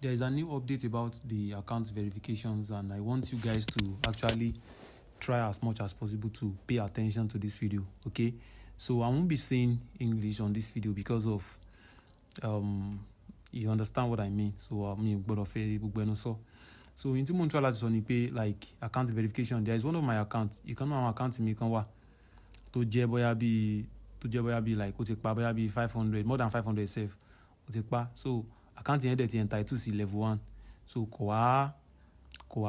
there is a new update about the account verifications, and I want you guys to actually try as much as possible to pay attention to this video. Okay, so I won't be saying English on this video because of you understand what I mean. So so in mo try láti sọ ni pé like account verification, there is one of my accounts, you can know my account mi kan wà tó jẹ́ bóyá bí like ó ti pa bóyá bí 500, more than 500 sef ó ti pa. So account yẹn dẹ̀ ti entitled sí level 1, so kò wá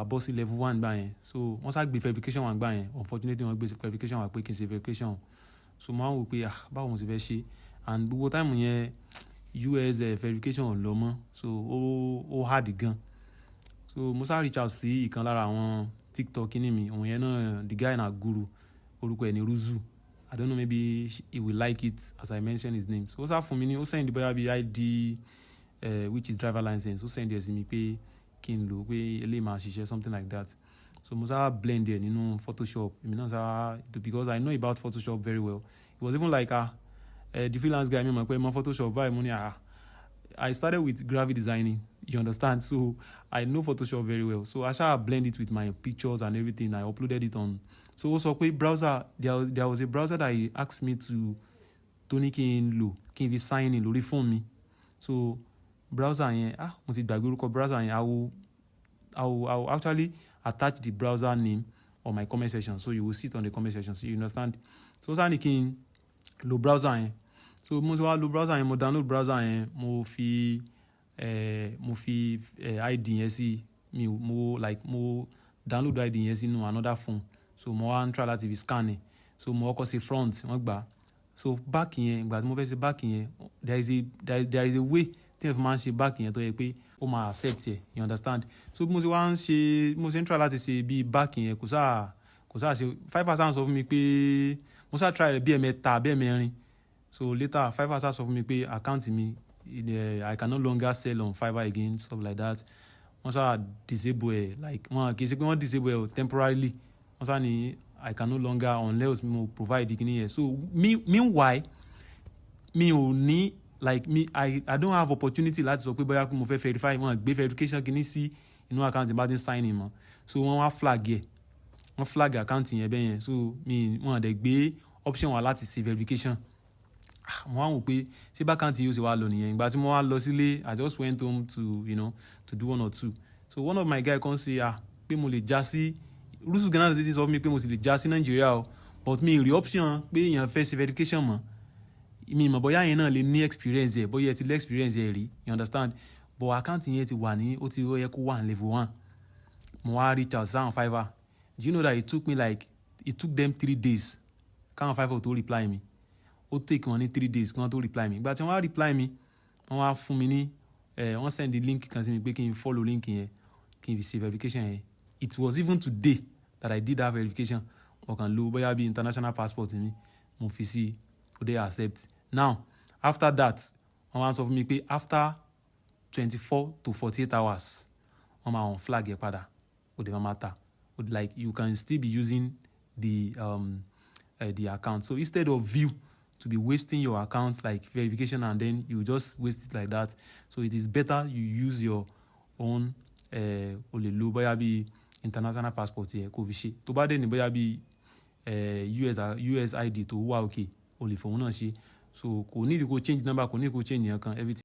bọ́ sí level 1 gbà yẹn. So wọ́n sá gbé verification wá gbà yẹn, unfortunately wọ́n gbé verification wá pé kí n ṣe verification. So mo wá wò pé báwo mo ṣe fẹ́ ṣe, and gbogbo time yẹn US verification ò lọ mọ́, so ó hard gan. So mo sá reach out sí ìkan lára àwọn TikTok ní mi, òun yẹn náà, the guy na guru, orúkọ ẹ̀ ní Ruzu. I don't know, maybe he will like it as I mention his name. So ó sá fún mi ní, ó send bóyá bí ID which is driver license, ó send ẹ̀ sí mi pé kí n lò pé eléyìí máa ṣiṣẹ́, something like that. So mo sá blend ẹ̀ nínú Photoshop, èmi náà sá, because I know about Photoshop very well. It was even like the freelance guy mi mọ̀ pé mo Photoshop báyìí, mo ní I started with graphic designing, you understand? So I know Photoshop very well. So I shall blend it with my pictures and everything. I uploaded it on. So also quick browser, there was a browser that he asked me to ní kí n lò, kí n fi sign in lórí phone mi. So browser yẹn, mo ti gbàgbé orúkọ browser yẹn. I will actually attach the browser name on my comment section, so you will see it on the comment section. So you understand? So sa ní kí n lò browser yẹn. So mo ti wá lò browser yẹn, mo download browser yẹn, mo fi ID yẹn sí, mo download ID yẹn sínú another phone. So mo wá try láti fi scan it. So mo kọ́kọ́ ṣe front, wọ́n gbà. So back yẹn, ìgbà tí mo fẹ́ ṣe back yẹn, there is a way tí ẹ fi máa ń ṣe back yẹn tó yẹ pé ó máa accept yẹ, you understand? So mo ṣe try láti ṣe bí back yẹn, kò sáà ṣe. Fiverr sọ fún mi pé mo ṣáà try rẹ̀ bí ẹ̀mẹ́ta bí ẹ̀mẹ́rin. So later Fiverr sọ fún mi pé account mi, I can no longer sell on Fiverr again, stuff like that. Wọ́n ṣáà disable ẹ̀, like wọ́n kì í ṣe pé wọ́n disable ẹ̀ temporarily. Wọ́n ṣáà ní I can no longer unless mo provide the kini yẹn. So meanwhile, mi ò ní like I don't have opportunity láti sọ pé bóyá mo fẹ́ verify, wọ́n gbé verification kini sí inú account bá ti sign in mọ́. So wọ́n wá flag yẹ, wọ́n flag account yẹn bẹ́ẹ̀ yẹn. So wọ́n dẹ̀ gbé option wá láti ṣe verification. Mo wá wò pé ṣé bákan tí yóò ṣe wá lọ nìyẹn. Ìgbà tí mo wá lọ sílé, I just went home to to do one or two. So one of my guy come say pé mo lè já sí Rusu Ghana dey sọ fún mi pé mo sì lè já sí Nigeria o, but mi rí option pé èèyàn fẹ́ ṣe verification mọ́. Mi mọ̀ bóyá yẹn náà lè ní experience yẹ, bóyá ẹ ti lè experience yẹ rí, you understand? But account yẹn ti wà ní, ó yẹ kó wà ní level 1. Mo wá reach out sáwọn Fiverr. Do you know that it took them 3 days káwọn Fiverr tó reply mi? Ó take wọn ní 3 days kí wọ́n tó reply mi. Ìgbà tí wọ́n wá reply mi, wọ́n wá fún mi ní wọ́n send the link kan sí mi pé kí n follow link yẹn, kí n fi ṣe verification yẹn. It was even today that I did that verification. Mo kàn lò bóyá bí international passport mi, mo fi sí, ó dé accept. Now after that, wọ́n wá sọ fún mi pé after 24 to 48 hours wọ́n máa on flag yẹn padà, ó dé máa ta. Like you can still be using the account. So instead of you to be wasting your account like verification and then you just waste it like that, so it is better you use your own o lè lò bóyá bí international passport yẹ kó fi ṣe. Tó bá dé ní bóyá bí US ID tó wà okay, o lè fòun náà ṣe. So kò ní kó change number, kò ní kó change nǹkan, everything.